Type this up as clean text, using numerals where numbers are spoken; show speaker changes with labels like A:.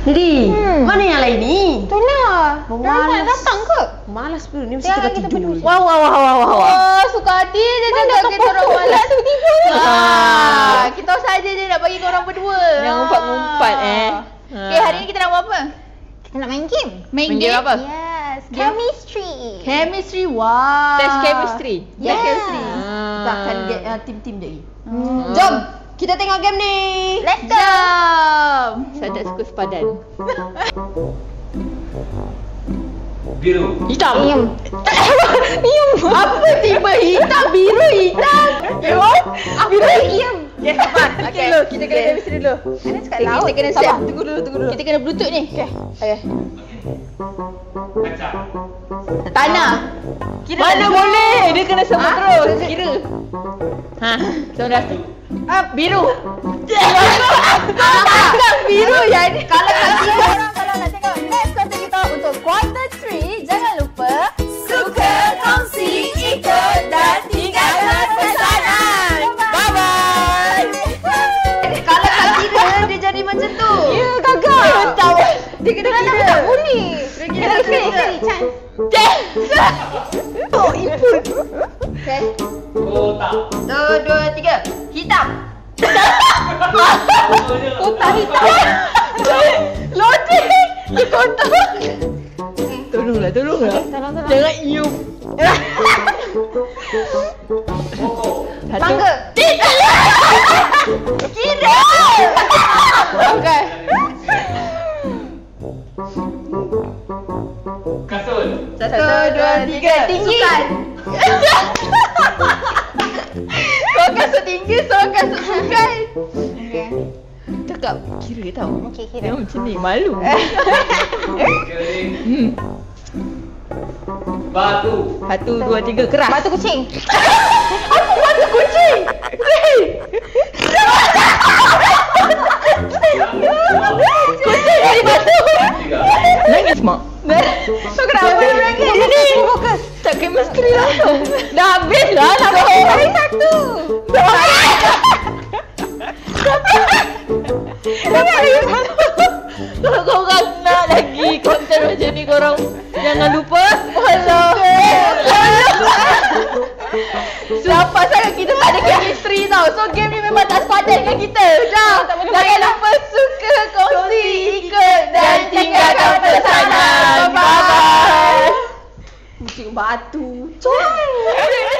A: Jadi, mana yang lain ni?
B: Itulah. Dah nak datang ke?
A: Malas pun. Ni mesti tengah tidur.
B: Wah, suka hati je jaga kita orang malas tiba-tiba. Kita saja je nak bagi korang berdua.
C: Yang ngumpat-ngumpat
B: Okay, hari ni kita nak buat apa? Kita nak main game.
C: Main game apa?
B: Yes,
D: Chemistry.
B: Chemistry, wow.
C: Test chemistry.
B: Yes. Test chemistry.
A: Kita akan get tim-tim lagi.
B: Jom.
A: Kita tengok game ni.
B: Let's go. Jom.
C: Saya tak suka sepadan.
E: Biru.
C: Hitam.
A: Apa tiba hitam, biru, hitam?
B: Biru iam.
C: Okay, sabar. Okay, kita kena chemistry dulu.
B: Ana cakap laut.
C: Kita kena
B: Sabar.
C: sabar. Tunggu dulu. Kita kena bluetooth ni. Okay.
E: Kaca.
B: Tanah.
C: Mana boleh? Dia kena sebut terus. Kira. So dah. Biru.
B: Biru ya.
D: Kalau nak tengok next konten kita untuk quarter 3, jangan lupa suka, kongsi, ikut dan tinggalkan pesanan.
C: Bye-bye.
A: Kalau tak kira, dia jadi macam tu.
B: Ya, kakak.
A: Dia kena kira.
B: Tak boleh.
A: Dia kira.
B: Oh, input. Okay.
E: Kotak.
A: 1, 2, 3. Hitam.
B: Kotak hitam.
C: Lodek. Dia kotak. Tolonglah. Jangan iup.
E: Pokok.
B: Tangga.
A: Kira.
B: Okay.
E: Kasut.
A: 1, 2, 3.
B: Tinggi.
A: Kau kasut tinggi, so kasut sukan.
B: Okay.
C: Cakap kira tau.
B: Okay, kira.
C: Yang macam ni malu.
E: Kering. Batu.
C: 1, 2, 3 keras.
B: Batu kucing.
C: Batu kucing. Kucing dari batu.
E: Tiga.
C: Nangis mak.
B: So kenapa dia menangis?
C: Ini
B: fokus.
C: tak chemistry lah. Dah habis lah. Nak
B: Hari satu.
C: Kalau korang nak lagi konten macam ni, korang jangan lupa follow.
A: Nampak sangat kita tak ada chemistry tau. So game ni memang tak sepadan dengan kita. Jangan lupa suka, kongsi, ikut dan tinggalkan pesanan. Bye-bye. Kucing batu. Coy.